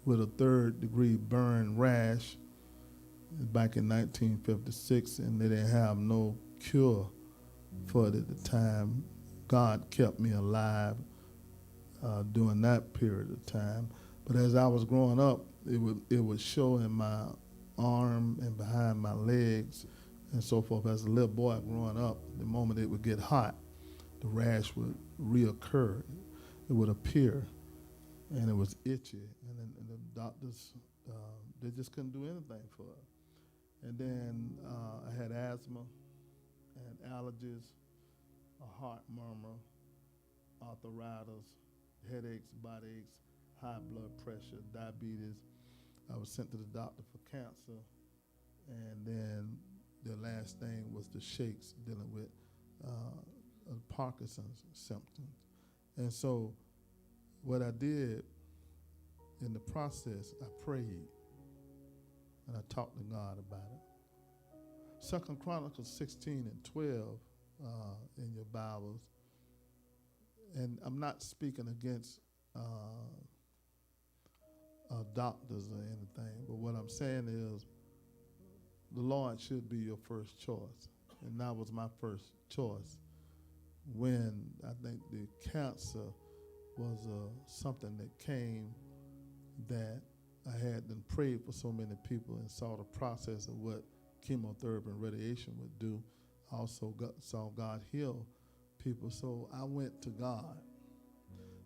with a third-degree burn rash back in 1956, and they didn't have no cure for it at the time. God kept me alive during that period of time. But as I was growing up, it would show in my arm and behind my legs and so forth. As a little boy growing up, the moment it would get hot, the rash would reoccur. It would appear, and it was itchy. And the doctors, they just couldn't do anything for it. And then I had asthma, I had allergies, a heart murmur, arthritis, headaches, body aches, high blood pressure, diabetes. I was sent to the doctor for cancer. And then the last thing was the shakes, dealing with Parkinson's symptoms. And so what I did in the process, I prayed and I talked to God about it. 2 Chronicles 16 and 12 in your Bibles. And I'm not speaking against doctors or anything, but what I'm saying is the Lord should be your first choice. And that was my first choice when I think the cancer was something that came that I had then prayed for so many people and saw the process of what chemotherapy and radiation would do. I also saw God heal people, so I went to God.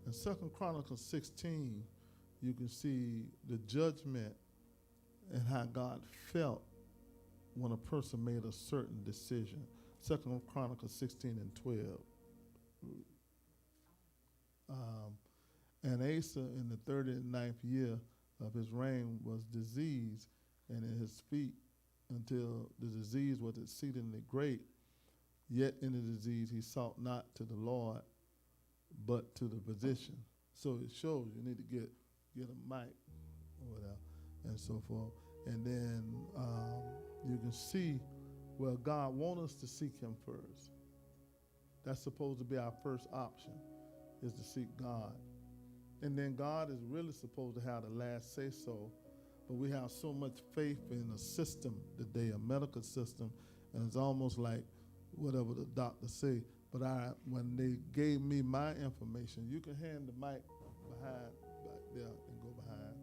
In 2 Chronicles 16, you can see the judgment and how God felt when a person made a certain decision. 2 Chronicles 16 and 12. And Asa, in the 39th year of his reign, was diseased, and in his feet until the disease was exceedingly great. Yet in the disease he sought not to the Lord, but to the physician. So it shows you need to get a mic or whatever, and so forth. And then you can see, well, God wants us to seek him first. That's supposed to be our first option, is to seek God. And then God is really supposed to have the last say-so, but we have so much faith in a system today, a medical system, and it's almost like whatever the doctors say. But when they gave me my information, you can hand the mic back there and go behind.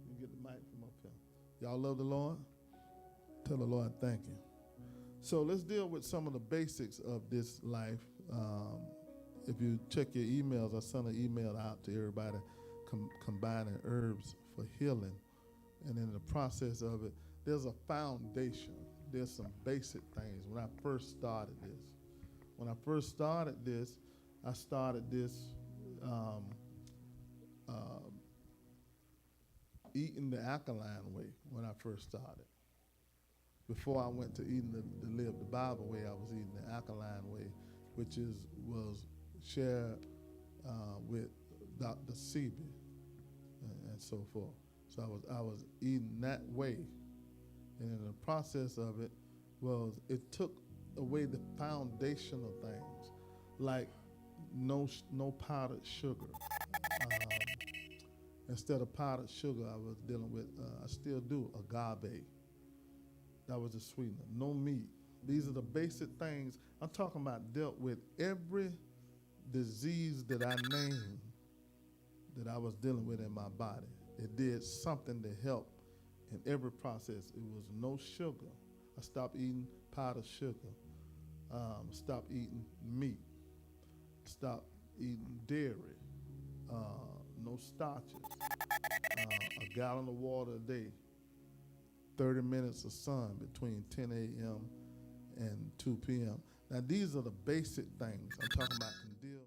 You can get the mic from up here. Y'all love the Lord? Tell the Lord thank you. So let's deal with some of the basics of this life. If you check your emails, I sent an email out to everybody combining herbs for healing. And in the process of it, there's a foundation. There's some basic things. When I first started this, I started this eating the alkaline way when I first started. Before I went to eating the Live the Bible way, I was eating the alkaline way, which was shared with Dr. Sebi and so forth. So I was eating that way. And in the process of it it took away the foundational things, like no powdered sugar. Instead of powdered sugar, I was dealing with, I still do, agave. That was the sweetener. No meat. These are the basic things. I'm talking about dealt with every disease that I named that I was dealing with in my body. It did something to help in every process. It was no sugar. I stopped eating powdered sugar. Stopped eating meat. Stopped eating dairy. No starches. A gallon of water a day. 30 minutes of sun between 10 a.m. and 2 p.m. Now, these are the basic things I'm talking about can deal.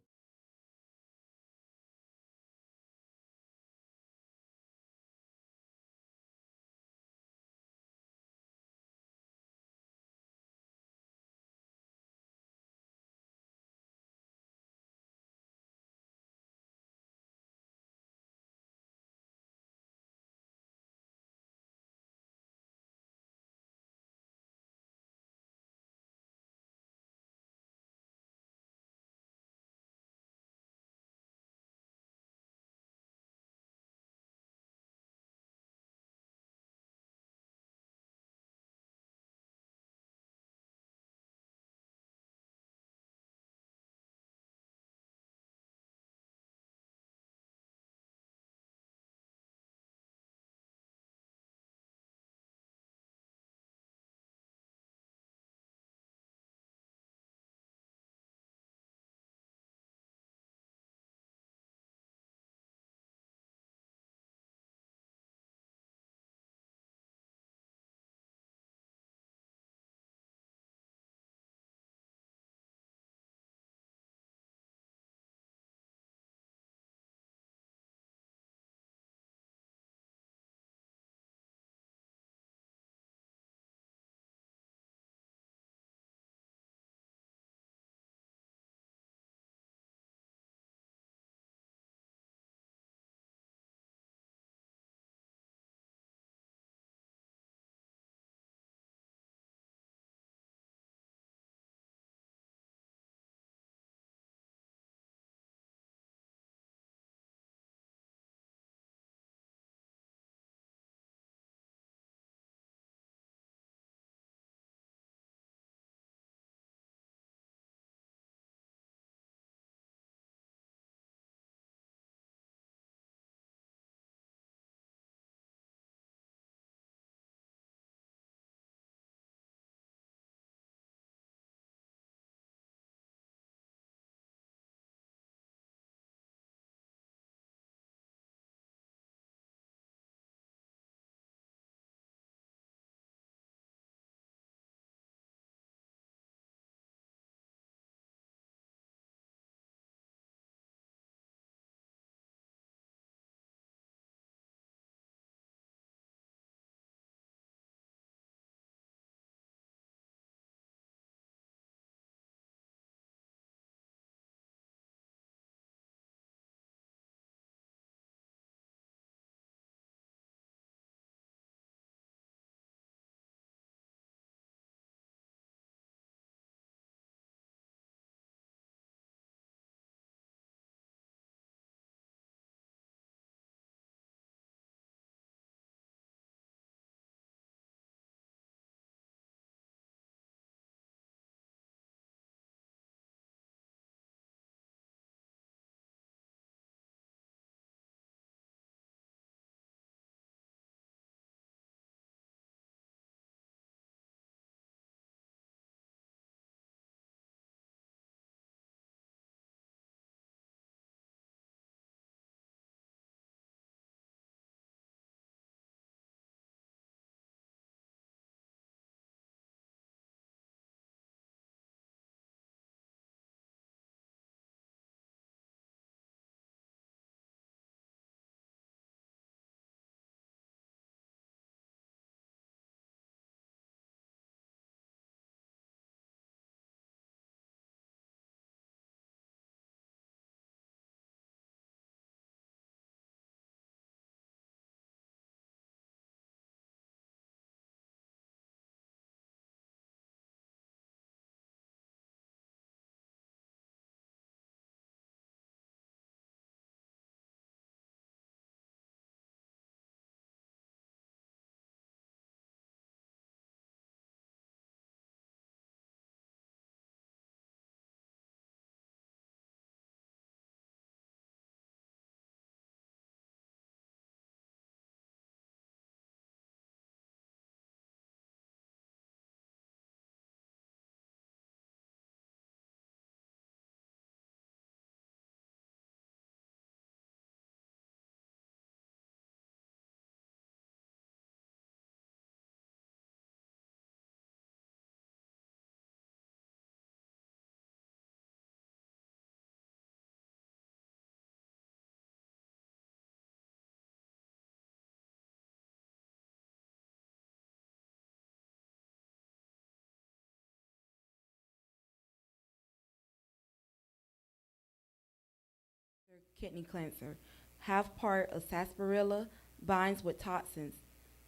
kidney cleanser. Half part of sarsaparilla binds with toxins.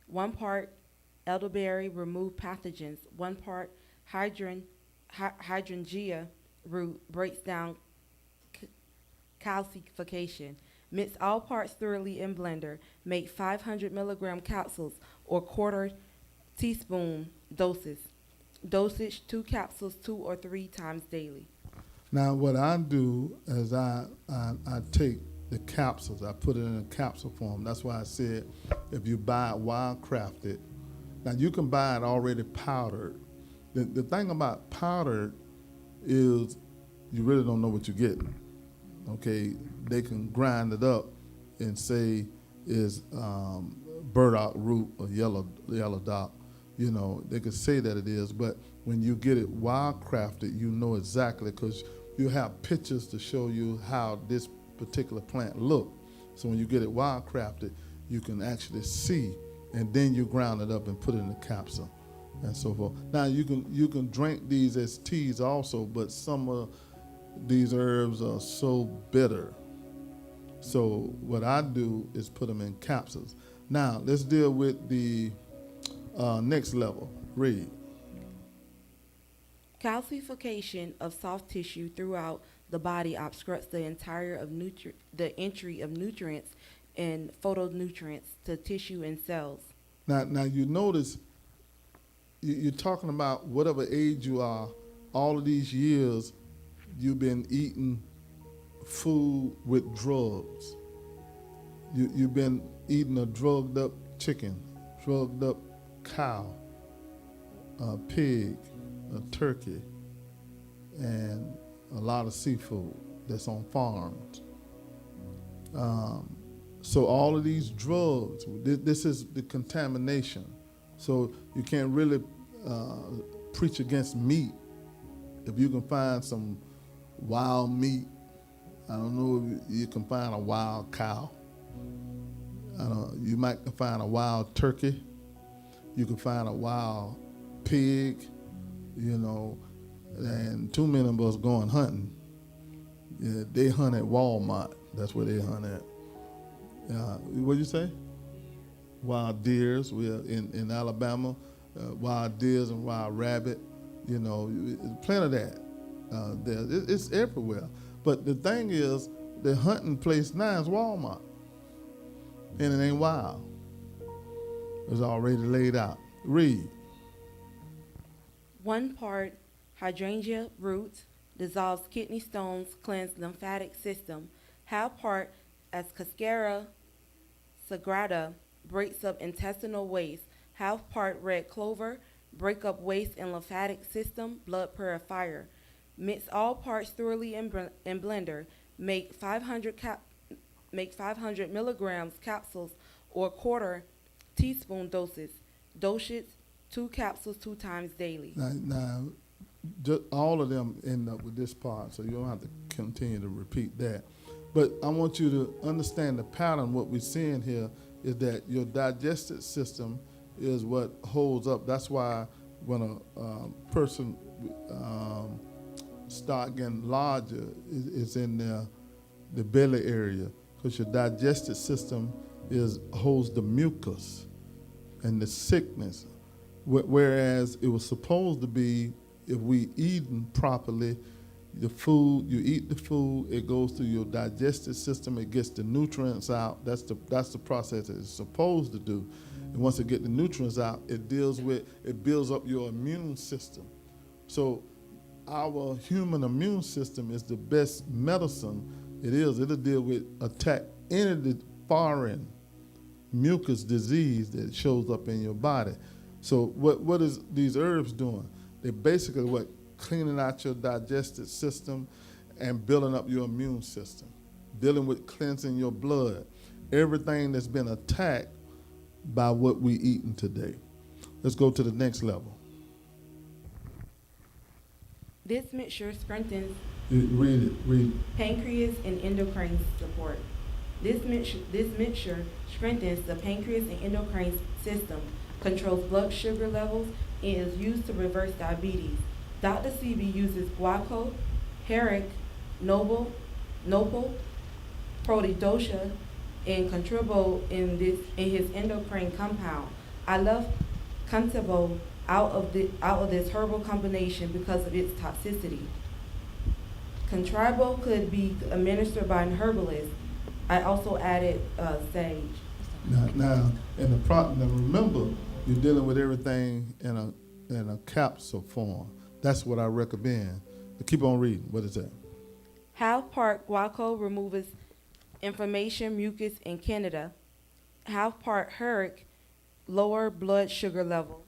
1 part elderberry remove pathogens. 1 part hydrangea root breaks down calcification. Mix all parts thoroughly in blender. Make 500 milligram capsules or quarter teaspoon doses. Dosage 2 capsules 2 or 3 times daily. Now, what I do is I take the capsules, I put it in a capsule form. That's why I said if you buy it wild crafted, now you can buy it already powdered. The thing about powdered is you really don't know what you're getting. Okay, they can grind it up and say is burdock root or yellow dock. You know, they could say that it is, but when you get it wild crafted, you know exactly, because you have pictures to show you how this particular plant look. So when you get it wild crafted, you can actually see, and then you ground it up and put it in a capsule and so forth. Now you can drink these as teas also, but some of these herbs are so bitter. So what I do is put them in capsules. Now let's deal with the next level. Read. Calcification of soft tissue throughout the body obstructs the entry of nutrients and phytonutrients to tissue and cells. Now you notice you're talking about whatever age you are, all of these years you've been eating food with drugs. You've been eating a drugged up chicken, drugged up cow, a pig, a turkey, and a lot of seafood that's on farms. So all of these drugs, this is the contamination. So you can't really preach against meat. If you can find some wild meat, I don't know if you can find a wild cow. You might find a wild turkey. You can find a wild pig, you know, and too many of us going hunting. Yeah, they hunt at Walmart. That's where they hunt at. What'd you say? Wild deers. We are in Alabama. Wild deers and wild rabbit. You know, plenty of that. It's everywhere. But the thing is, the hunting place now is Walmart. And it ain't wild. It's already laid out. Read. 1 part hydrangea root dissolves kidney stones, cleanse lymphatic system. Half part Ascascara sagrada breaks up intestinal waste. Half part red clover break up waste in lymphatic system, blood purifier. Mix all parts thoroughly in blender. Make 500 milligrams capsules or quarter teaspoon doses. Dosage 2 capsules 2 times daily. Now just all of them end up with this part, so you don't have to continue to repeat that. But I want you to understand the pattern. What we're seeing here is that your digestive system is what holds up. That's why when a person start getting larger, it's in the belly area, because your digestive system holds the mucus and the sickness. Whereas it was supposed to be, if we eating properly, the food, you eat the food, it goes through your digestive system, it gets the nutrients out. That's the process it's supposed to do. And once it gets the nutrients out, it builds up your immune system. So our human immune system is the best medicine it is. It'll deal with attack any of the foreign mucus disease that shows up in your body. So what is these herbs doing? They're basically cleaning out your digestive system and building up your immune system, dealing with cleansing your blood, everything that's been attacked by what we eating today. Let's go to the next level. This mixture strengthens Read. pancreas and endocrine support. This mixture strengthens the pancreas and endocrine system, controls blood sugar levels, and is used to reverse diabetes. Dr. Sebi uses guaco, herrick, nopal, protodosia and contribute in his endocrine compound. I left Contabo out of this herbal combination because of its toxicity. Contribo could be administered by an herbalist. I also added sage. Now, now remember, you're dealing with everything in a capsule form. That's what I recommend. But keep on reading. What is that? Half part guaco removes inflammation, mucus, and candida. Half part heric lower blood sugar level.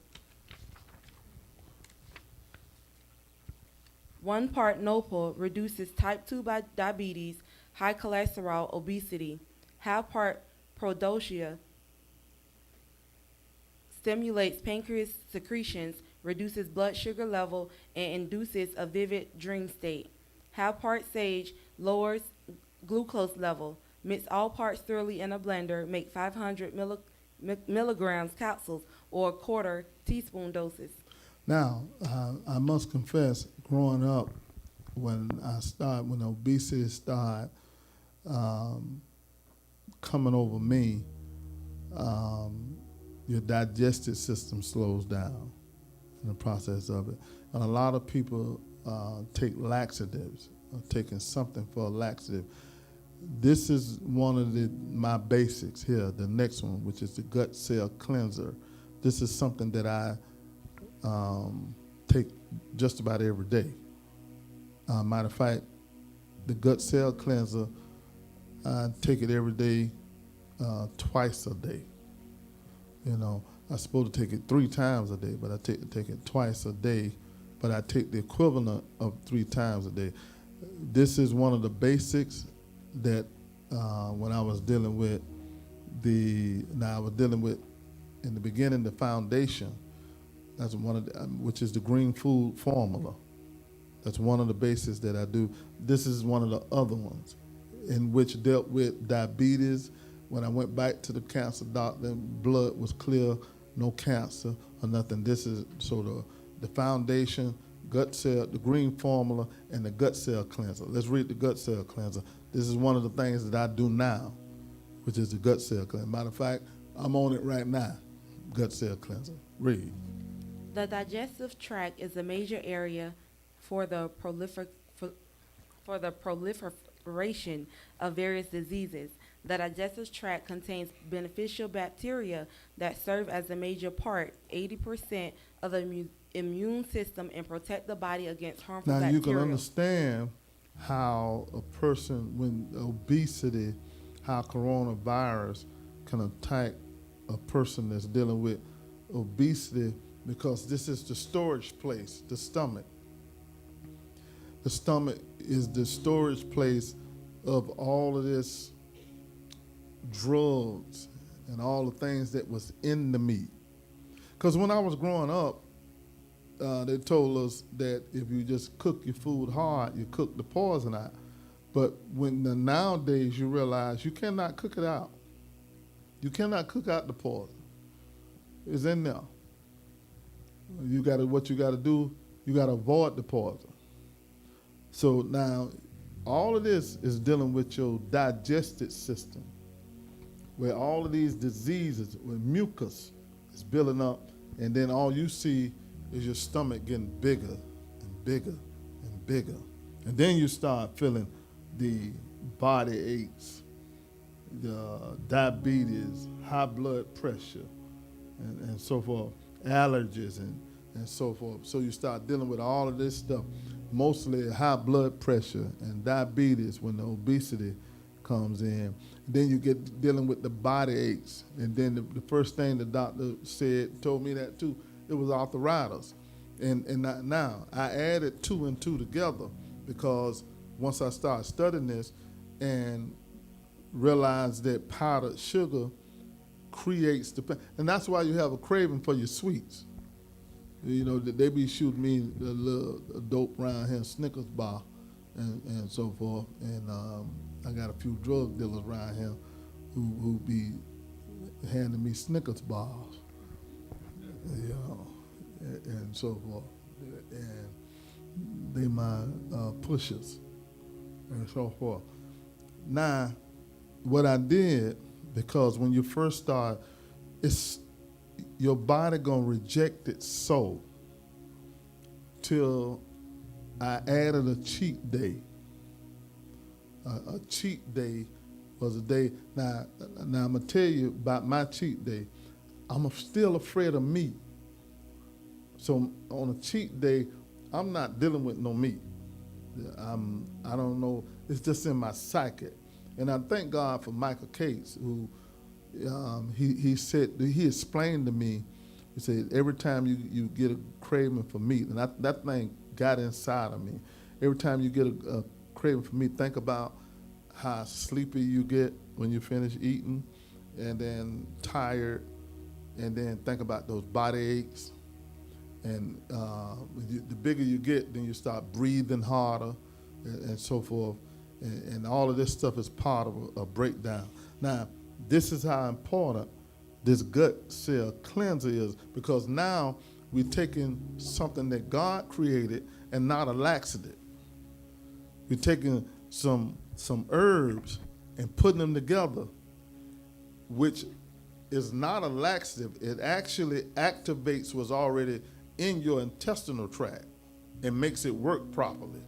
1 part nopal reduces type 2 diabetes, high cholesterol, obesity. Half part prodosia stimulates pancreas secretions, reduces blood sugar level, and induces a vivid dream state. Half part sage lowers glucose level. Mix all parts thoroughly in a blender. Make 500 milligrams capsules or 1/4 teaspoon doses. Now, I must confess, growing up, when obesity started coming over me, your digestive system slows down in the process of it. And a lot of people take laxatives, or taking something for a laxative. This is one of my basics here, the next one, which is the gut cell cleanser. This is something that I take just about every day. Matter of fact, the gut cell cleanser, I take it every day, twice a day. You know, I'm supposed to take it 3 times a day, but I take it twice a day, but I take the equivalent of 3 times a day. This is one of the basics that when I was dealing with in the beginning, the foundation. That's one of which is the green food formula. That's one of the bases that I do. This is one of the other ones, in which dealt with diabetes. When I went back to the cancer doctor, blood was clear, no cancer or nothing. This is sort of the foundation, gut cell, the green formula, and the gut cell cleanser. Let's read the gut cell cleanser. This is one of the things that I do now, which is the gut cell cleanser. Matter of fact, I'm on it right now, gut cell cleanser. Read. The digestive tract is a major area for the proliferation of various diseases. The digestive tract contains beneficial bacteria that serve as a major part, 80% of the immune system, and protect the body against harmful Now bacteria. you can understand how a person, when obesity, how coronavirus can attack a person that's dealing with obesity, because this is the storage place, the stomach. The stomach is the storage place of all of this drugs and all the things that was in the meat. Because when I was growing up, they told us that if you just cook your food hard, you cook the poison out. But nowadays you realize you cannot cook it out. You cannot cook out the poison. It's in there. What you got to do, you got to avoid the poison. So now, all of this is dealing with your digestive system, where all of these diseases, where mucus is building up, and then all you see is your stomach getting bigger and bigger and bigger. And then you start feeling the body aches, the diabetes, high blood pressure, and so forth, allergies and so forth. So you start dealing with all of this stuff, mostly high blood pressure and diabetes when the obesity comes in. Then you get dealing with the body aches. And then the first thing the doctor told me that too, it was arthritis. And now I added 2 and 2 together, because once I started studying this and realized that powdered sugar creates and that's why you have a craving for your sweets. You know, they be shooting me a little dope around here, Snickers bar, and so forth. And I got a few drug dealers around here who be handing me Snickers bars, you know, and so forth. And they my pushers and so forth. Now, what I did, because when you first start, it's your body gonna reject it so till I added a cheat day. A cheat day was a day. Now I'm gonna tell you about my cheat day. I'm still afraid of meat. So on a cheat day, I'm not dealing with no meat. I don't know. It's just in my psyche. And I thank God for Michael Cates, who he said, he explained to me. He said every time you get a craving for meat, and that thing got inside of me. Every time you get a craving for meat, think about how sleepy you get when you finish eating, and then tired, and then think about those body aches. And the bigger you get, then you start breathing harder, and so forth. And all of this stuff is part of a breakdown. Now, this is how important this gut cell cleanser is, because now we're taking something that God created and not a laxative. We're taking some herbs and putting them together, which is not a laxative. It actually activates what's already in your intestinal tract and makes it work properly.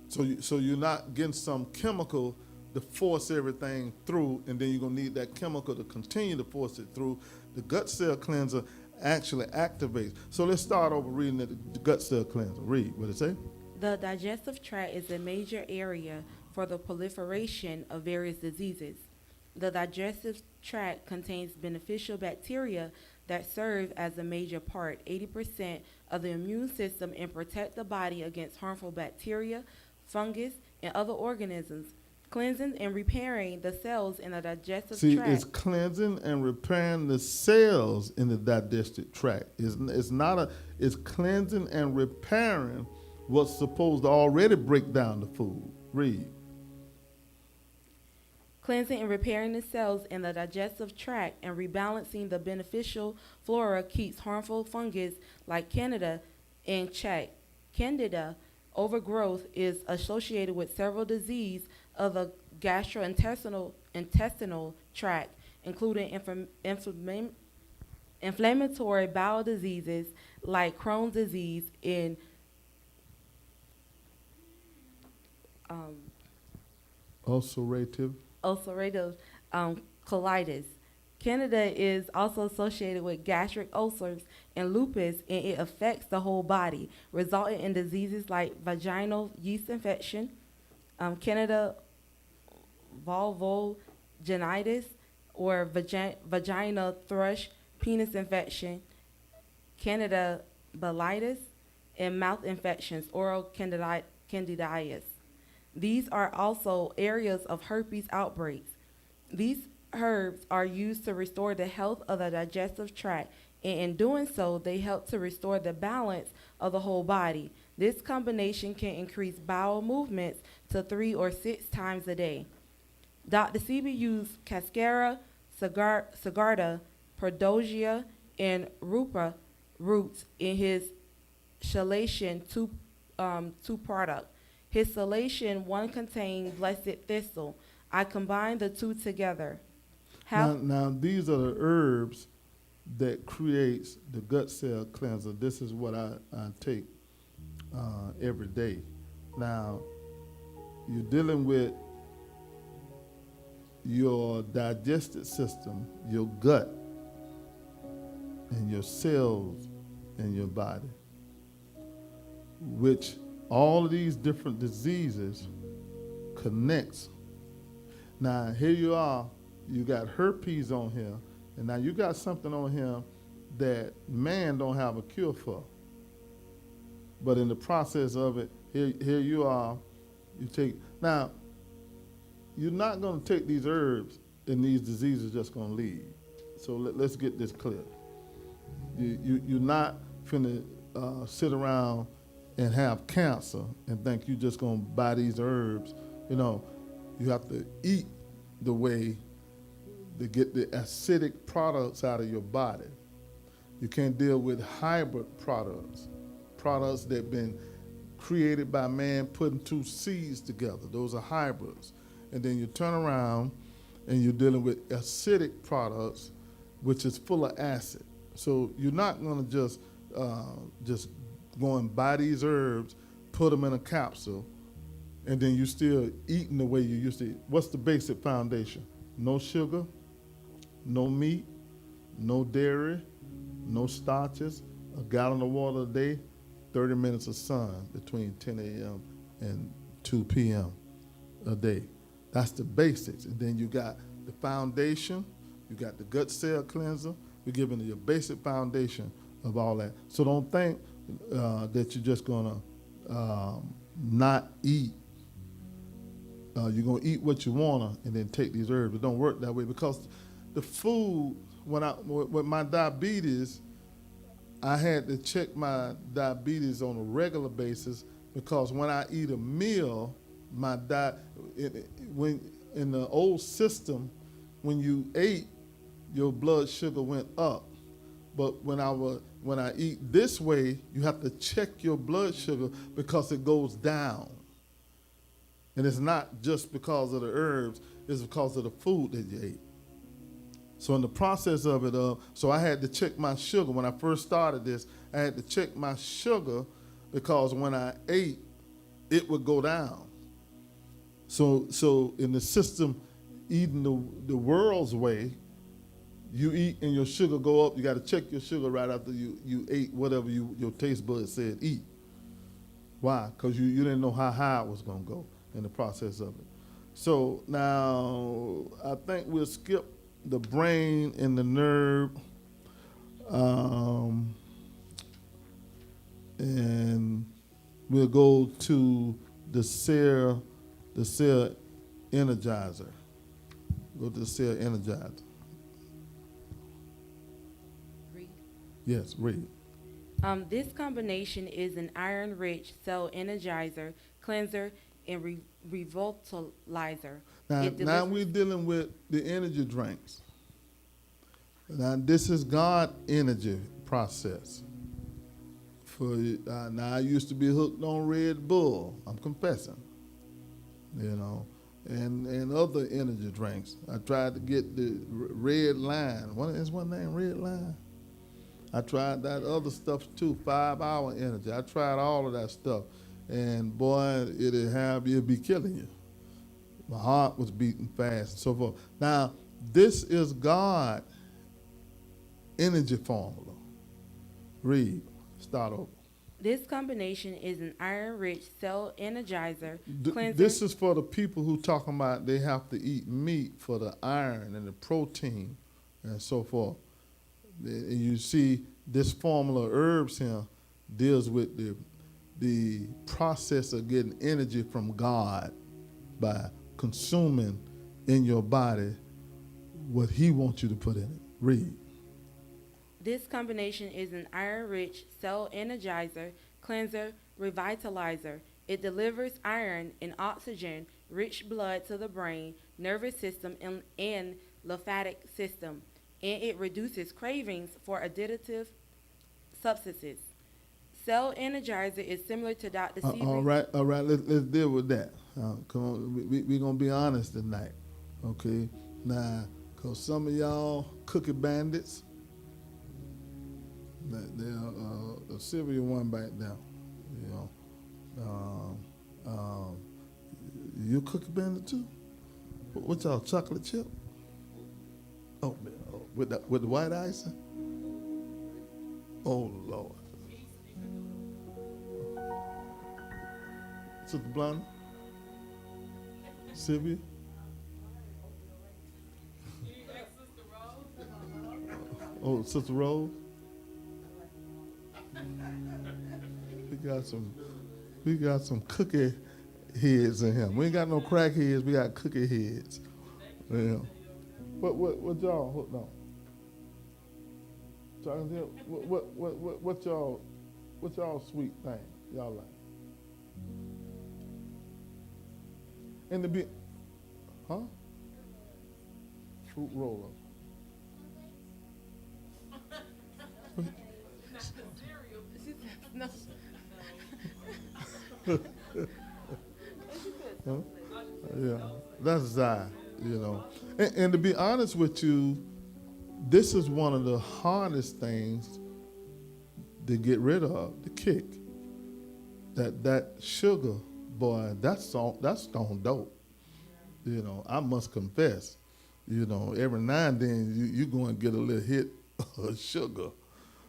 So you're not getting some chemical to force everything through, and then you're going to need that chemical to continue to force it through. The gut cell cleanser actually activates. So let's start over reading the gut cell cleanser. Read what it say. The digestive tract is a major area for the proliferation of various diseases. The digestive tract contains beneficial bacteria that serve as a major part, 80% of the immune system, and protect the body against harmful bacteria, fungus, and other organisms. Cleansing and repairing the cells in the digestive tract. It's cleansing and repairing the cells in the digestive tract. It's cleansing and repairing what's supposed to already break down the food. Read. Cleansing and repairing the cells in the digestive tract and rebalancing the beneficial flora keeps harmful fungus like Candida in check. Candida overgrowth is associated with several diseases of the gastrointestinal tract, including inflammatory bowel diseases like Crohn's disease and ulcerative colitis. Candida is also associated with gastric ulcers and lupus, and it affects the whole body, resulting in diseases like vaginal yeast infection, Candida vulvogenitis, or vagina thrush penis infection, Candida bilitis, and mouth infections, oral candidiasis. These are also areas of herpes outbreaks. These herbs are used to restore the health of the digestive tract, and in doing so, they help to restore the balance of the whole body. This combination can increase bowel movements to 3 or 6 times a day. Dr. Sebi used Cascara, Sagarda, Prodogia, and Rupa roots in his chelation 2 product. His chelation 1 contained blessed thistle. I combined the 2 together. Now these are the herbs that creates the gut cell cleanser. This is what I take every day. Now, you're dealing with your digestive system, your gut, and your cells in your body, which all of these different diseases connects. Now, here you are, you got herpes on here, and now you got something on here that man don't have a cure for. But in the process of it, here you are, you take, now, you're not going to take these herbs and these diseases just going to leave. So let's get this clear. You're not finna sit around and have cancer and think you're just going to buy these herbs. You know, you have to eat the way to get the acidic products out of your body. You can't deal with hybrid products that have been created by man putting 2 seeds together. Those are hybrids. and then you turn around and you're dealing with acidic products, which is full of acid. So you're not going to just go and buy these herbs, put them in a capsule, and then you still eating the way you used to eat. What's the basic foundation? No sugar, no meat, no dairy, no starches, a gallon of water a day, 30 minutes of sun between 10 a.m. and 2 p.m. a day. That's the basics. And then you got the foundation, you got the gut cell cleanser. We're giving you a basic foundation of all that. So don't think that you're just going to not eat. You're going to eat what you want to and then take these herbs. It don't work that way because the food, with my diabetes, I had to check my diabetes on a regular basis because when I eat a meal, when in the old system, when you ate, your blood sugar went up. But when I eat this way, you have to check your blood sugar because it goes down. And it's not just because of the herbs, it's because of the food that you ate. So in the process of it, so I had to check my sugar. When I first started this, I had to check my sugar because when I ate, it would go down. So in the system, eating the world's way, you eat and your sugar go up. You got to check your sugar right after you ate whatever your taste buds said eat. Why? Because you didn't know how high it was going to go in the process of it. So now I think we'll skip the brain and the nerve, and we'll go to the cell energizer. Go to the cell energizer. Read. Yes, read. This combination is an iron-rich cell energizer, cleanser, and revitalizer. Now we're dealing with the energy drinks. Now this is God energy process. Now I used to be hooked on Red Bull. I'm confessing, and other energy drinks. I tried to get the Red Line. Is one name Red Line? I tried that other stuff too, 5 Hour Energy. I tried all of that stuff. And boy, it'd be killing you. My heart was beating fast and so forth. Now, this is God energy formula. Read. Start over. This combination is an iron-rich cell energizer, cleanser. This is for the people who talking about they have to eat meat for the iron and the protein and so forth. And you see this formula of herbs here deals with the process of getting energy from God by consuming in your body what he wants you to put in it. Read. This combination is an iron-rich cell energizer, cleanser, revitalizer. It delivers iron and oxygen-rich blood to the brain, nervous system, and lymphatic system, and it reduces cravings for addictive substances. Cell energizer is similar to Dr. Seaweed. All right, let's deal with that. Come on, we're going to be honest tonight, okay? Now, because some of y'all cookie bandits, the Sylvia one back down, you cookie bandit too? What y'all, chocolate chip? Oh, with the white icing? Oh, Lord. Sister Blonde? Sylvia? Oh, Sister Rose? We got some cookie heads in here. We ain't got no crack heads, we got cookie heads. Yeah. What y'all hooked on? What y'all sweet thing y'all like? And the big, huh? Fruit roll-up. No. Huh? Yeah. That's Zai, you know. And to be honest with you, this is one of the hardest things to get rid of, the kick. That sugar, boy, that's stone dope. You know, I must confess. You know, every now and then you go and get a little hit of sugar,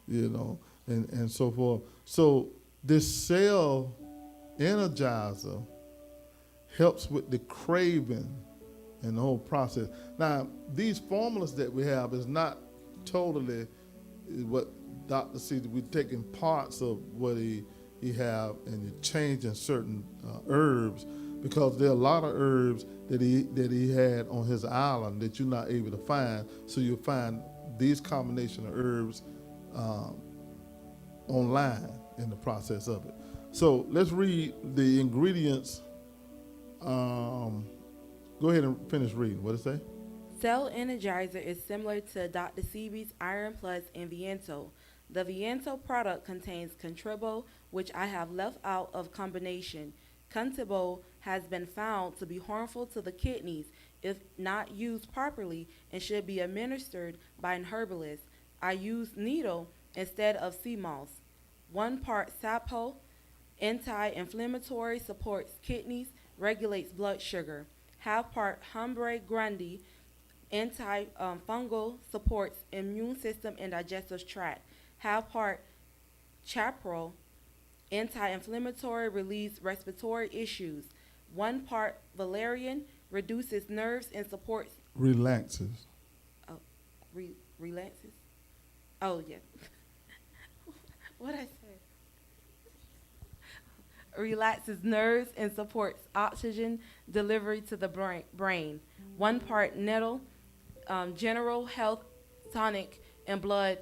you know, and so forth. So this cell energizer helps with the craving and the whole process. Now, these formulas that we have is not totally what Dr. C, we're taking parts of what he have and you're changing certain herbs, because there are a lot of herbs that he had on his island that you're not able to find. So you'll find these combination of herbs online in the process of it. So let's read the ingredients. Go ahead and finish reading. What does it say? Cell Energizer is similar to Dr. Seabee's Iron Plus and Viento. The Viento product contains Contribo, which I have left out of combination. Contribo has been found to be harmful to the kidneys if not used properly and should be administered by an herbalist. I use needle instead of sea moss. 1 part sapo, anti-inflammatory, supports kidneys, regulates blood sugar. Half part Humbre Grande, anti-fungal, supports immune system and digestive tract. Half part Chaparral, anti-inflammatory, relieves respiratory issues. 1 part Valerian, reduces nerves and supports. Relaxes. Oh, relaxes. Oh yeah. What I say? Relaxes nerves and supports oxygen delivery to the brain. 1 part nettle, general health tonic and blood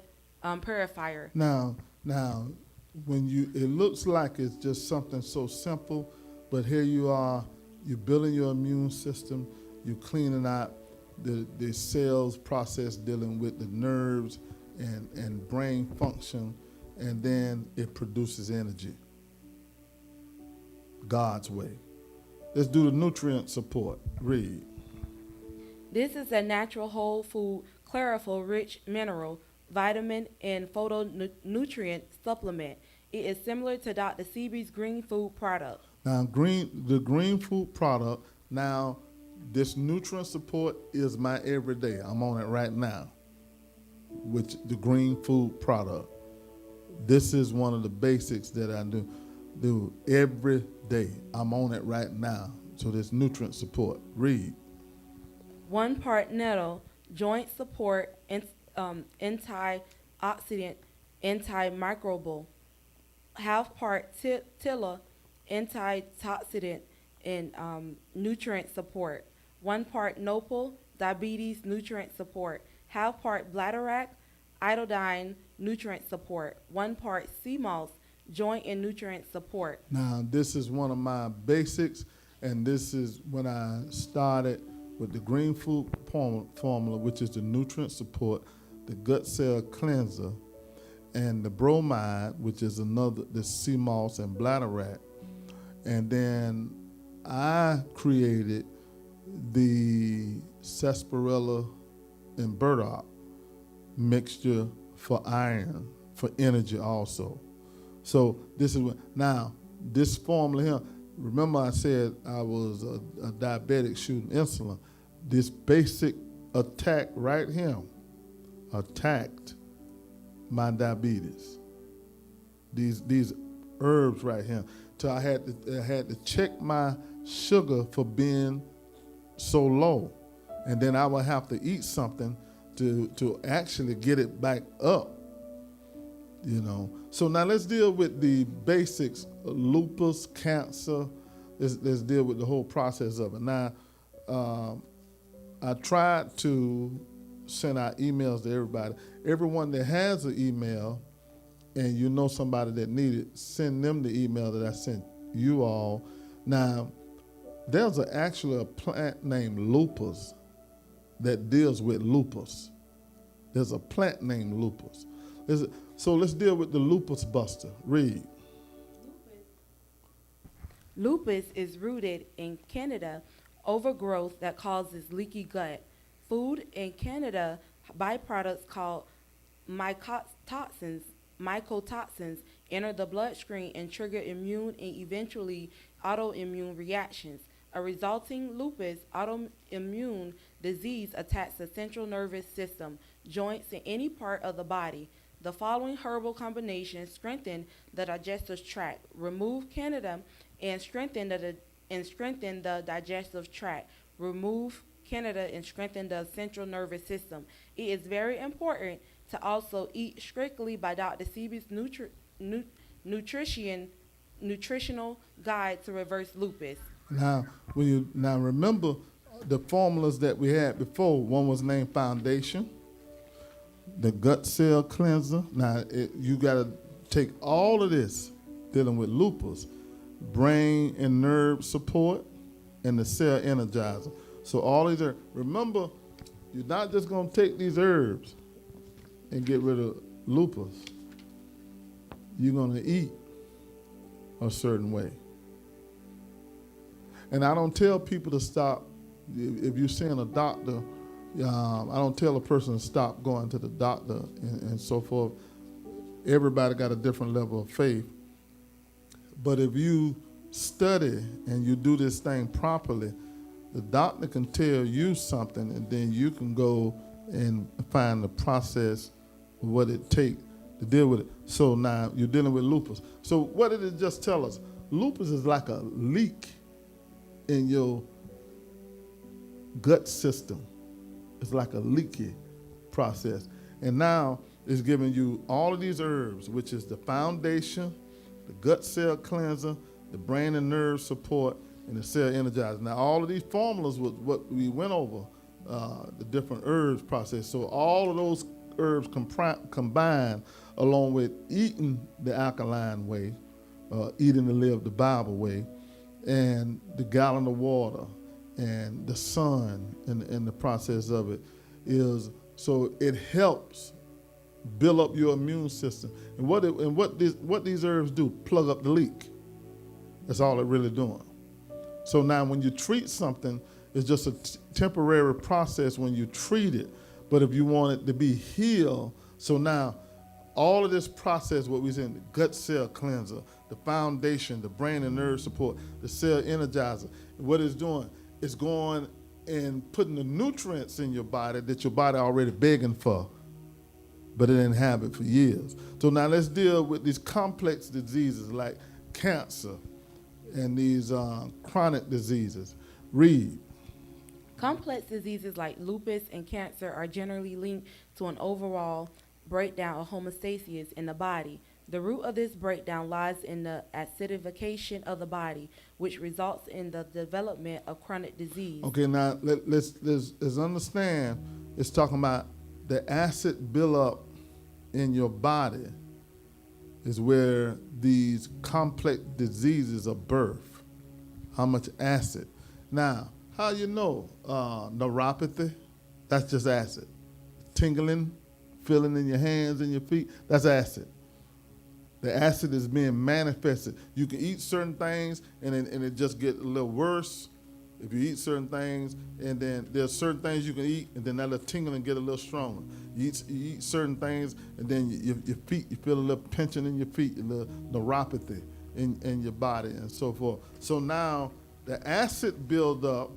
purifier. Now, when it looks like it's just something so simple, but here you are, you're building your immune system, you're cleaning out the cells process dealing with the nerves and brain function, and then it produces energy. God's way. Let's do the nutrient support. Read. This is a natural whole food, chlorophyll rich mineral, vitamin, and phytonutrient supplement. It is similar to Dr. Seabee's green food product. Now, the green food product, now this nutrient support is my everyday. I'm on it right now with the green food product. This is one of the basics that I do every day. I'm on it right now. So this nutrient support. Read. 1 part nettle, joint support, antioxidant, antimicrobial. Half part tilla, antitoxidant and nutrient support. 1 part nopal, diabetes nutrient support. Half part bladderwrack, iodine nutrient support. 1 part sea moss, joint and nutrient support. Now, this is one of my basics, and this is when I started with the green food formula, which is the nutrient support, the gut cell cleanser, and the bromide, which is the sea moss and bladderwrack. And then I created the sarsaparilla and burdock mixture for iron, for energy also. So this is now this formula here. Remember I said I was a diabetic shooting insulin. This basic attack right here attacked my diabetes. These herbs right here. So I had to check my sugar for being so low, and then I would have to eat something to actually get it back up. You know. So now let's deal with the basics: lupus, cancer. Let's deal with the whole process of it. Now, I tried to send out emails to everybody. Everyone that has an email, and you know somebody that needs it, send them the email that I sent you all. Now, there's actually a plant named lupus that deals with lupus. There's a plant named lupus. So let's deal with the lupus buster. Read. Lupus is rooted in Candida overgrowth that causes leaky gut. Food in Canada, byproducts called mycotoxins, mycotoxins enter the bloodstream and trigger immune and eventually autoimmune reactions. A resulting lupus autoimmune disease attacks the central nervous system, joints, and any part of the body. The following herbal combinations strengthen the digestive tract, remove Candida, and strengthen the digestive tract. Remove Candida and strengthen the central nervous system. It is very important to also eat strictly by Dr. Sebi's nutritional guide to reverse lupus. Now, now remember the formulas that we had before. One was named Foundation, the gut cell cleanser. Now, you got to take all of this dealing with lupus, brain and nerve support, and the cell energizer. So all these are, remember, you're not just going to take these herbs and get rid of lupus. You're going to eat a certain way. And I don't tell people to stop. If you're seeing a doctor, I don't tell a person to stop going to the doctor and so forth. Everybody got a different level of faith. But if you study and you do this thing properly, the doctor can tell you something, and then you can go and find the process of what it takes to deal with it. So now you're dealing with lupus. So what did it just tell us? Lupus is like a leak in your gut system. It's like a leaky process. And now it's giving you all of these herbs, which is the Foundation, the gut cell cleanser, the brain and nerve support, and the cell energizer. Now, all of these formulas was what we went over, the different herbs process. So all of those herbs combined along with eating the alkaline way, eating to live the Bible way, and the gallon of water, and the sun, and the process of it is, so it helps build up your immune system. And what these herbs do, plug up the leak. That's all they're really doing. So now when you treat something, it's just a temporary process when you treat it. But if you want it to be healed, so now all of this process, what we said, the gut cell cleanser, the Foundation, the brain and nerve support, the cell energizer, what it's doing, it's going and putting the nutrients in your body that your body already begging for, but it didn't have it for years. So now let's deal with these complex diseases like cancer and these chronic diseases. Read. Complex diseases like lupus and cancer are generally linked to an overall breakdown of homeostasis in the body. The root of this breakdown lies in the acidification of the body, which results in the development of chronic disease. Okay, now let's understand, it's talking about the acid buildup in your body is where these complex diseases are birth. How much acid? Now, how you know neuropathy? That's just acid. Tingling, feeling in your hands and your feet, that's acid. The acid is being manifested. You can eat certain things and it just get a little worse. If you eat certain things, and then there's certain things you can eat, and then that little tingling get a little stronger. You eat certain things, and then your feet, you feel a little pinching in your feet, a little neuropathy in your body, and so forth. So now the acid build up,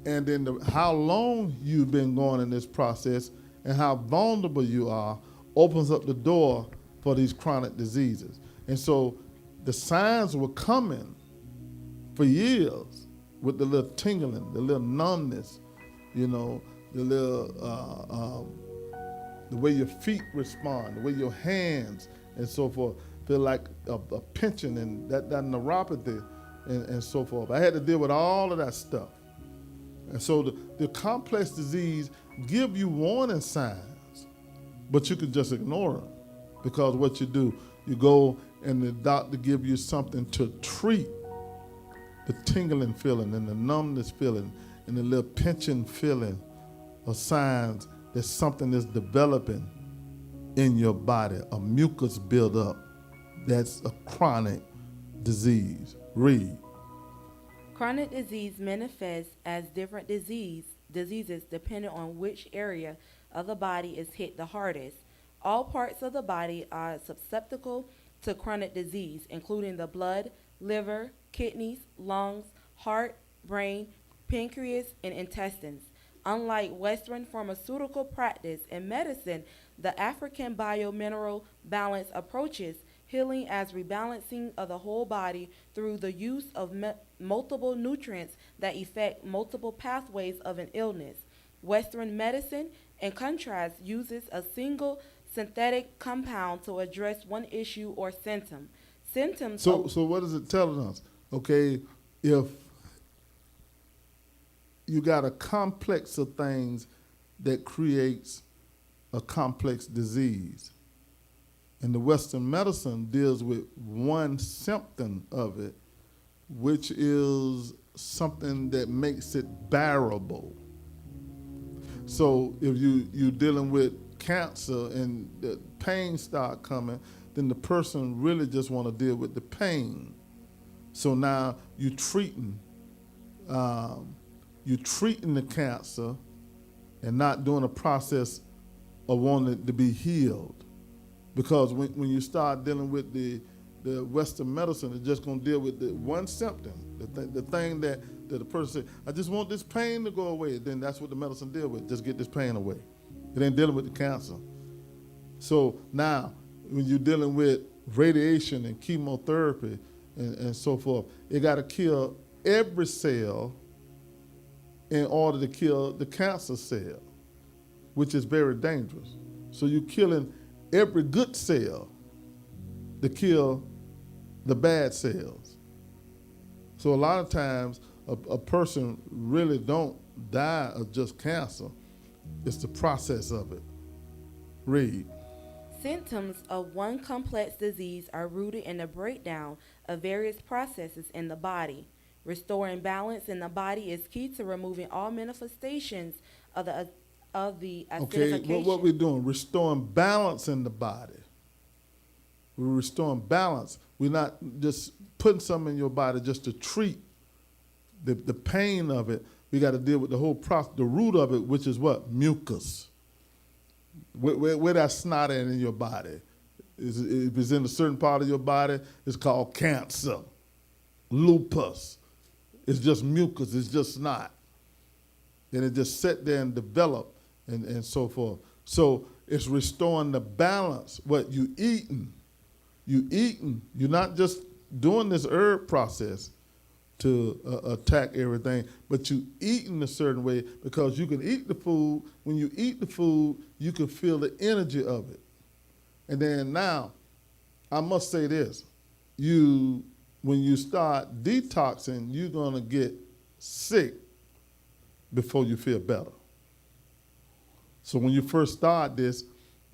and then how long you've been going in this process and how vulnerable you are opens up the door for these chronic diseases. And so the signs were coming for years with the little tingling, the little numbness, you know, the little, the way your feet respond, the way your hands and so forth feel like a pinching and that neuropathy and so forth. I had to deal with all of that stuff. And so the complex disease give you warning signs, but you can just ignore them because what you do, you go and the doctor give you something to treat the tingling feeling and the numbness feeling and the little pinching feeling of signs that something is developing in your body, a mucus buildup. That's a chronic disease. Read. Chronic disease manifests as different diseases depending on which area of the body is hit the hardest. All parts of the body are susceptible to chronic disease, including the blood, liver, kidneys, lungs, heart, brain, pancreas, and intestines. Unlike Western pharmaceutical practice and medicine, the African biomineral balance approaches healing as rebalancing of the whole body through the use of multiple nutrients that affect multiple pathways of an illness. Western medicine, in contrast, uses a single synthetic compound to address one issue or symptom. Symptoms. So what is it telling us? Okay, if you got a complex of things that creates a complex disease, and the Western medicine deals with one symptom of it, which is something that makes it bearable. So if you're dealing with cancer and the pain start coming, then the person really just want to deal with the pain. So now you're treating the cancer and not doing a process of wanting it to be healed. Because when you start dealing with the Western medicine, it's just going to deal with the one symptom, the thing that the person said, I just want this pain to go away. Then that's what the medicine deal with, just get this pain away. It ain't dealing with the cancer. So now, when you're dealing with radiation and chemotherapy and so forth, it got to kill every cell in order to kill the cancer cell, which is very dangerous. So you're killing every good cell to kill the bad cells. So a lot of times a person really don't die of just cancer. It's the process of it. Read. Symptoms of one complex disease are rooted in the breakdown of various processes in the body. Restoring balance in the body is key to removing all manifestations of the acidification. Okay, what we're doing, restoring balance in the body. We're restoring balance. We're not just putting something in your body just to treat the pain of it. We got to deal with the whole process, the root of it, which is what? Mucus. Where that snot in your body. If it's in a certain part of your body, it's called cancer. Lupus. It's just mucus. It's just snot. And it just sit there and develop and so forth. So it's restoring the balance. What you eating. You eating. You're not just doing this herb process to attack everything, but you eating a certain way because you can eat the food. When you eat the food, you can feel the energy of it. And then now, I must say this, when you start detoxing, you're gonna get sick before you feel better. So when you first start this,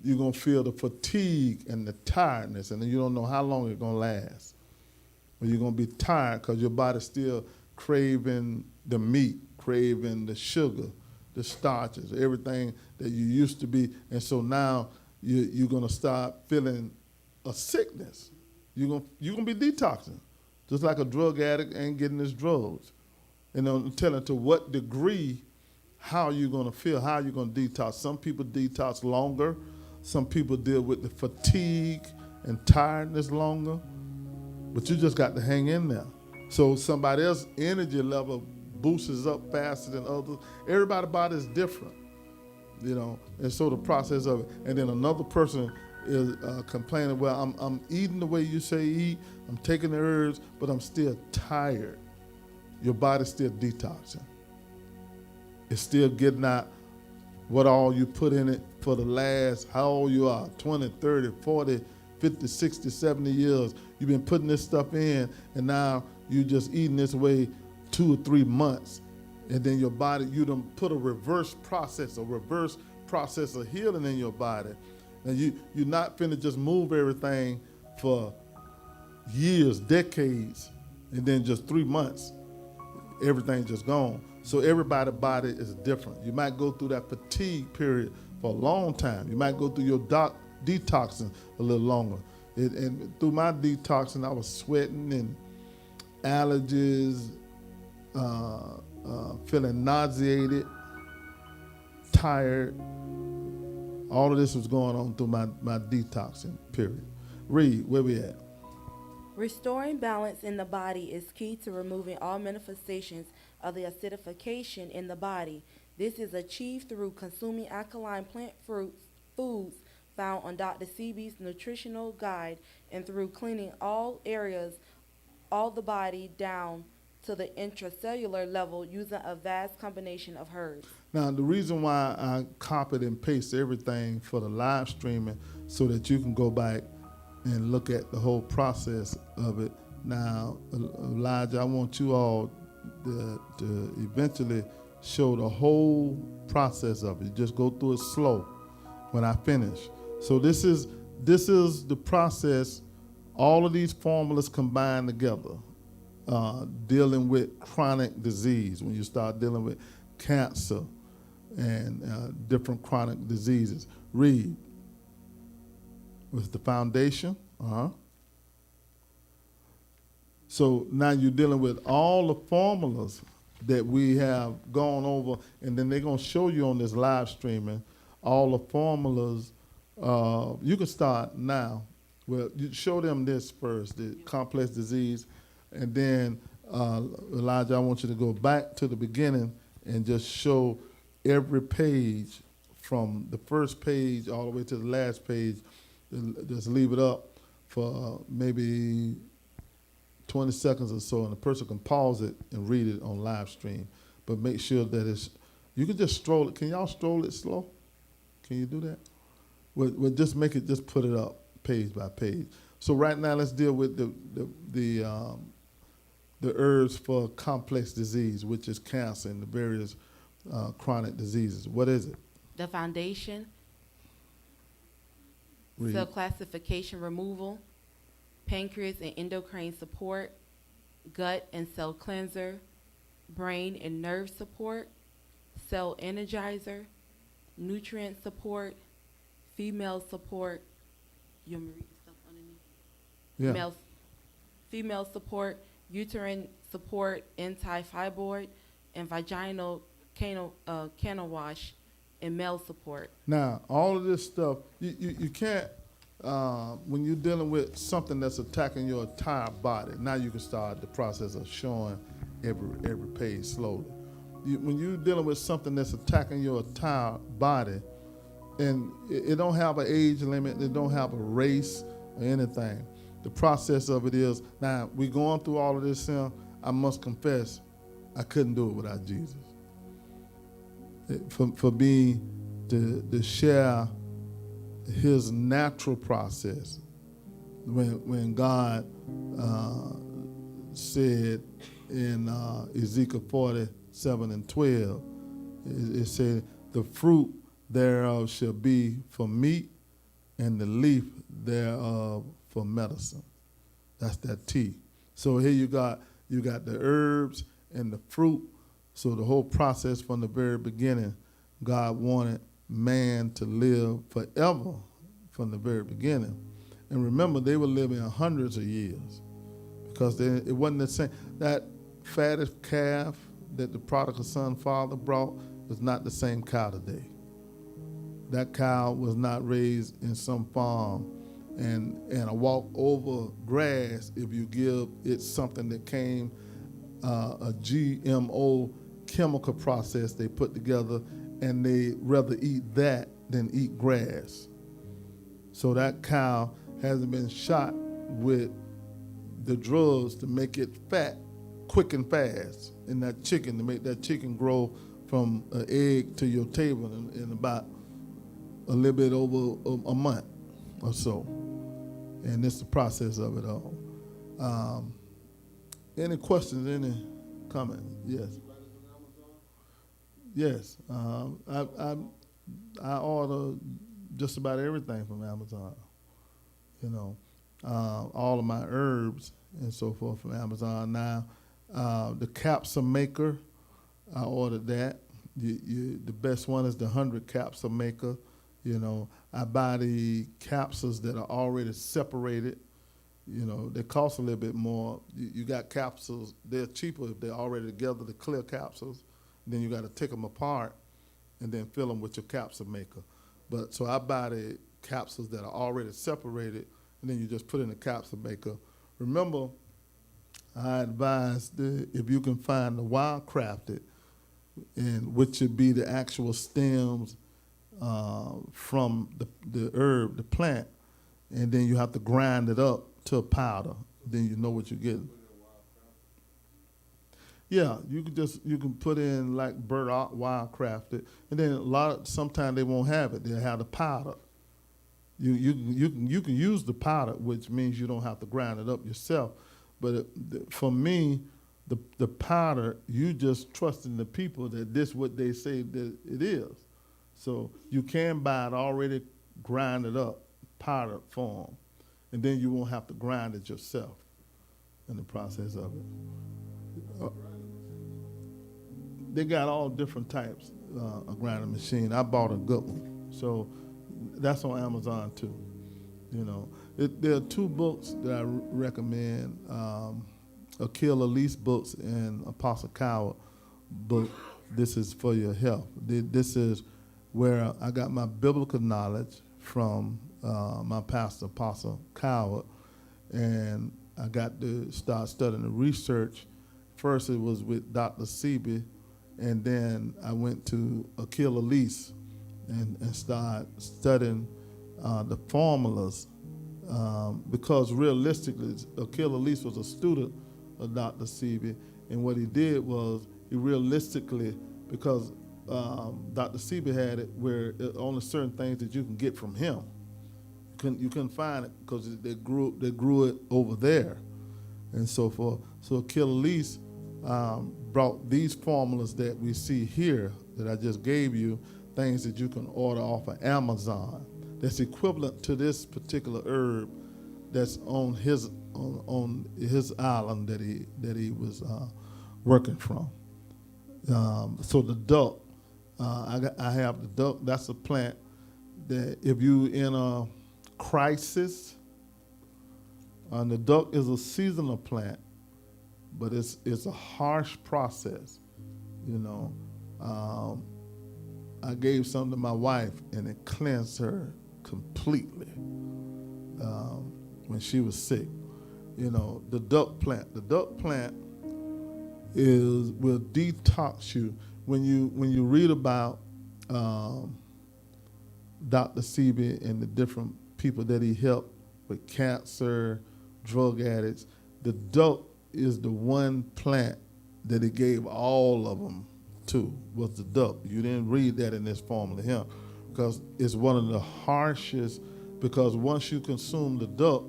you're gonna feel the fatigue and the tiredness, and then you don't know how long it's gonna last. But you're gonna be tired because your body's still craving the meat, craving the sugar, the starches, everything that you used to be. And so now you're gonna start feeling a sickness. You're gonna be detoxing. Just like a drug addict ain't getting his drugs. And I'm telling to what degree, how you're gonna feel, how you're gonna detox. Some people detox longer. Some people deal with the fatigue and tiredness longer. But you just got to hang in there. So somebody else's energy level boosts up faster than others. Everybody's body is different, and so the process of it. And then another person is complaining, well, I'm eating the way you say eat, I'm taking the herbs, but I'm still tired. Your body's still detoxing. It's still getting out what all you put in it for the last, how old you are, 20, 30, 40, 50, 60, 70 years. You've been putting this stuff in, and now you're just eating this way 2 or 3 months. And then your body, you done put a reverse process of healing in your body. And you're not finna just move everything for years, decades, and then just 3 months, everything's just gone. So everybody's body is different. You might go through that fatigue period for a long time. You might go through your detoxing a little longer. And through my detoxing, I was sweating and allergies, feeling nauseated, tired. All of this was going on through my detoxing period. Read, where we at? Restoring balance in the body is key to removing all manifestations of the acidification in the body. This is achieved through consuming alkaline plant foods found on Dr. Seby's nutritional guide and through cleaning all the body down to the intracellular level using a vast combination of herbs. Now, the reason why I copied and pasted everything for the live streaming so that you can go back and look at the whole process of it. Now, Elijah, I want you all to eventually show the whole process of it. Just go through it slow when I finish. So this is the process, all of these formulas combined together, dealing with chronic disease, when you start dealing with cancer and different chronic diseases. Read. Was the foundation. So now you're dealing with all the formulas that we have gone over, and then they're going to show you on this live streaming all the formulas. You can start now. Well, you show them this first, the complex disease, and then, Elijah, I want you to go back to the beginning and just show every page from the first page all the way to the last page. Just leave it up for maybe 20 seconds or so, and the person can pause it and read it on live stream. But make sure that you can just stroll it. Can y'all stroll it slow? Can you do that? We'll just just put it up page by page. So right now, let's deal with the herbs for complex disease, which is cancer and the various chronic diseases. What is it? The foundation, Read. cell classification removal, pancreas and endocrine support, gut and cell cleanser, brain and nerve support, cell energizer, nutrient support, female support. You want me to read stuff underneath? Yeah. Female support, uterine support, anti-fibroid, and vaginal canal wash, and male support. Now, all of this stuff, you can't, when you're dealing with something that's attacking your entire body, now you can start the process of showing every page slowly. When you're dealing with something that's attacking your entire body, and it don't have an age limit, it don't have a race or anything. The process of it is, now we're going through all of this here, I must confess, I couldn't do it without Jesus. For me to share his natural process, when God said in Ezekiel 47:12, it said, the fruit thereof shall be for meat, and the leaf thereof for medicine. That's that tea. So here you got the herbs and the fruit. So the whole process from the very beginning, God wanted man to live forever from the very beginning. And remember, they were living hundreds of years because it wasn't the same. That fatted calf that the prodigal son father brought was not the same cow today. That cow was not raised in some farm and a walk over grass if you give it something that came a GMO chemical process they put together, and they rather eat that than eat grass. So that cow hasn't been shot with the drugs to make it fat quick and fast, and that chicken, to make that chicken grow from an egg to your table in about a little bit over a month or so. And it's the process of it all. Any questions, any comments? Yes. Yes. I order just about everything from Amazon. You know, all of my herbs and so forth from Amazon. Now, the capsule maker, I ordered that. The best one is the 100 capsule maker. You know, I buy the capsules that are already separated, They cost a little bit more. You got capsules, they're cheaper if they're already together, the clear capsules. Then you got to take them apart and then fill them with your capsule maker. But so I buy the capsules that are already separated, and then you just put in the capsule maker. Remember, I advise if you can find the wild crafted, and which would be the actual stems from the herb, the plant, and then you have to grind it up to a powder. Then you know what you're getting. Yeah, you can put in like burdock, wild crafted, and then sometimes they won't have it. They'll have the powder. You can use the powder, which means you don't have to grind it up yourself. But for me, the powder, you just trust in the people that this what they say that it is. So you can buy it already grinded up, powdered form, and then you won't have to grind it yourself in the process of it. They got all different types of grinding machine. I bought a good one, so that's on Amazon too. There are two books that I recommend: Kill Elise books and Apostle Coward book. This is for your health. This is where I got my biblical knowledge from my pastor, Apostle Coward, and I got to start studying the research. First, it was with Dr. Sebi, and then I went to Kill Elise and started studying the formulas because realistically, Kill Elise was a student of Dr. Sebi, and what he did was he realistically, because Dr. Sebi had it where only certain things that you can get from him. You couldn't find it because they grew it over there, and so forth. So Kill Elise brought these formulas that we see here that I just gave you, things that you can order off of Amazon that's equivalent to this particular herb that's on his island that he was working from. So the duck, I have the duck. That's a plant that if you in a crisis, and the duck is a seasonal plant, but it's a harsh process. I gave some to my wife, and it cleansed her completely when she was sick. The duck plant. The duck plant will detox you. When you read about Dr. Sebi and the different people that he helped with cancer, drug addicts, the duck is the one plant that he gave all of them to, was the duck. You didn't read that in this formula here, because it's one of the harshest, because once you consume the duck,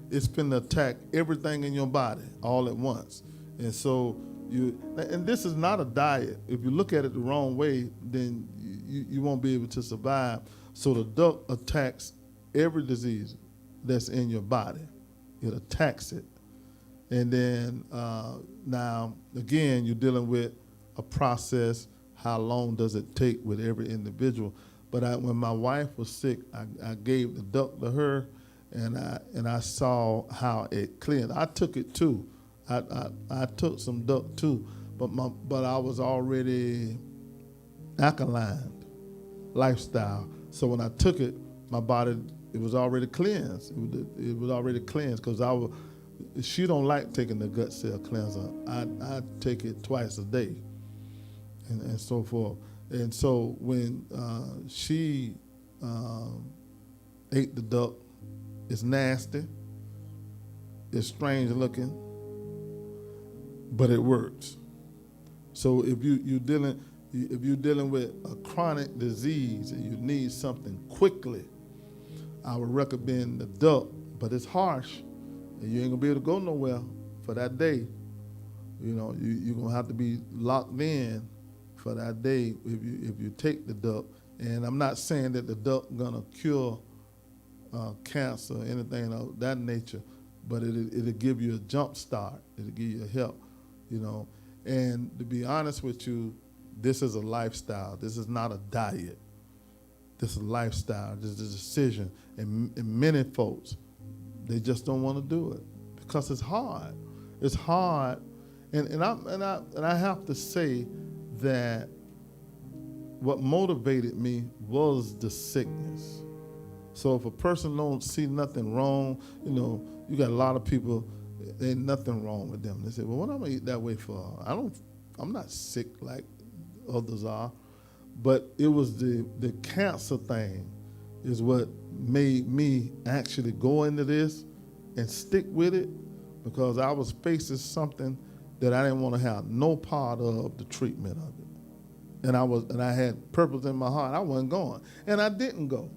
it's finna attack everything in your body all at once. And so and this is not a diet. If you look at it the wrong way, then you won't be able to survive. So the duck attacks every disease that's in your body. It attacks it. And then now, again, you're dealing with a process. How long does it take with every individual? But when my wife was sick, I gave the duck to her, and I saw how it cleansed. I took it too. I took some duck too, but I was already alkaline lifestyle. So when I took it, my body, it was already cleansed. It was already cleansed because she don't like taking the gut cell cleanser. I take it twice a day, and so forth. And so when she ate the duck, it's nasty, it's strange looking, but it works. So if you're dealing with a chronic disease and you need something quickly, I would recommend the duck, but it's harsh, and you ain't gonna be able to go nowhere for that day. You're gonna have to be locked in for that day if you take the duck. And I'm not saying that the duck gonna cure cancer or anything of that nature, but it'll give you a jump start. It'll give you a help, And to be honest with you, this is a lifestyle. This is not a diet. This is a lifestyle. This is a decision. And many folks, They just don't want to do it because it's hard. It's hard, and I have to say that what motivated me was the sickness. So if a person don't see nothing wrong, you got a lot of people, ain't nothing wrong with them. They say, well, what am I eat that way for? I'm not sick like others are. But it was the cancer thing is what made me actually go into this and stick with it, because I was facing something that I didn't want to have no part of the treatment of it. And I had purpose in my heart. I wasn't going. And I didn't go.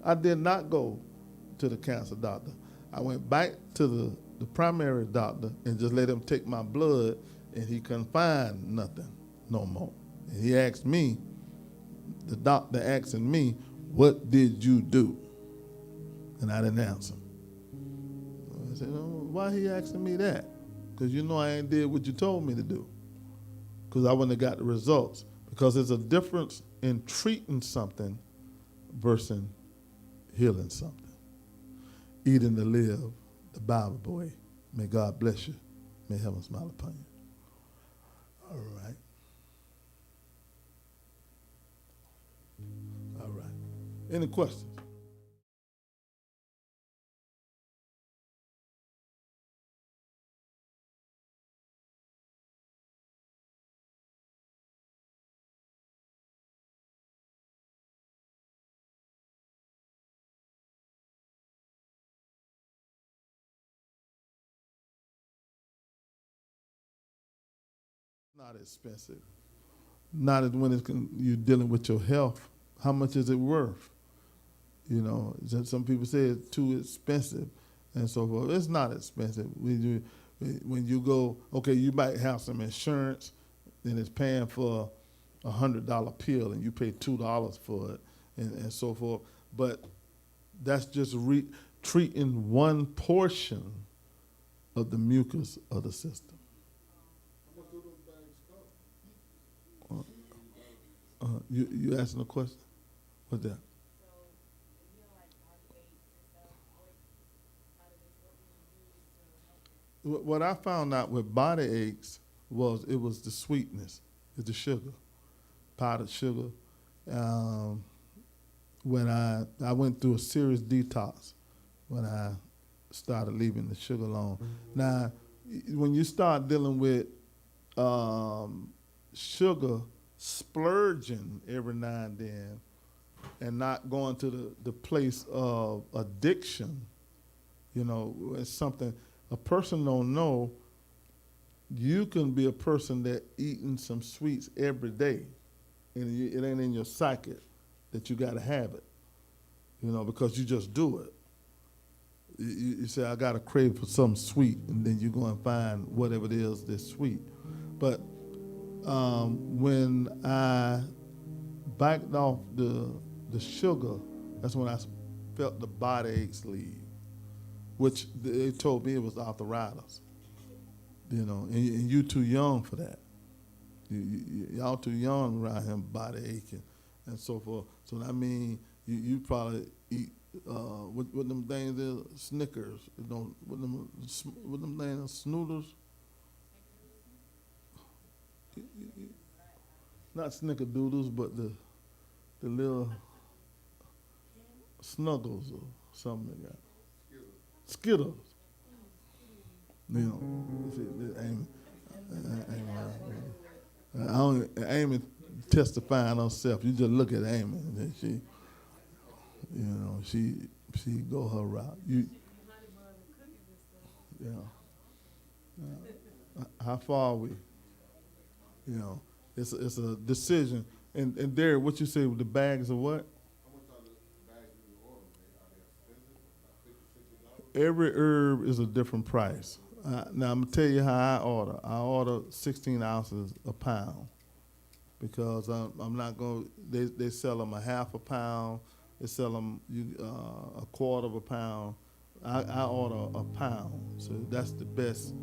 I did not go to the cancer doctor. I went back to the primary doctor and just let him take my blood, and he couldn't find nothing no more. And he asked me, the doctor asking me, what did you do? And I didn't answer. I said, oh, why he asking me that? Because I ain't did what you told me to do. Because I wouldn't have got the results. Because there's a difference in treating something versus healing something. Eating to live, the Bibleway. May God bless you. May heaven smile upon you. All right. All right. Any questions? Not expensive. Not as when you're dealing with your health. How much is it worth? Some people say it's too expensive and so forth. It's not expensive. When you go, okay, you might have some insurance, and it's paying for $100 pill, and you pay $2 for it, and so forth. But that's just treating one portion of the mucus of the system. You asking a question? What's that? What I found out with body aches was the sweetness, it's the sugar, powdered sugar. When I went through a serious detox when I started leaving the sugar alone. Now, when you start dealing with sugar, splurging every now and then, and not going to the place of addiction, it's something a person don't know. You can be a person that eating some sweets every day, and it ain't in your psyche that you got to have it, because you just do it. You say, I got a crave for something sweet, and then you go and find whatever it is that's sweet. But when I backed off the sugar, that's when I felt the body aches leave, which they told me it was arthritis. And you too young for that. Y'all too young around him, body aching and so forth. So I mean, you probably eat what them things is, Snickers. What them things, Snoodles. Not snickerdoodles, but the little Snuggles or something like that. Skittles. Amy testifying herself. You just look at Amy, and she go her route. How far are we? It's a decision. And Derek, what you say with the bags of what? Every herb is a different price. Now, I'm going to tell you how I order. I order 16 ounces a pound because I'm not going to, they sell them a half a pound. They sell them a quarter of a pound. I order a pound. So that's the best.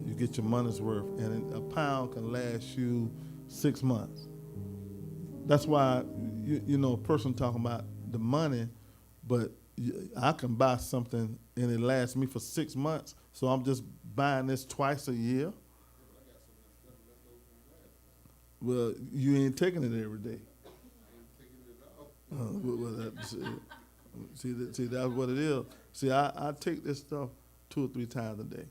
You get your money's worth. And a pound can last you 6 months. That's why, a person talking about the money, but I can buy something and it lasts me for 6 months, so I'm just buying this twice a year. Well, you ain't taking it every day. See, that's what it is. See, I take this stuff 2 or 3 times a day.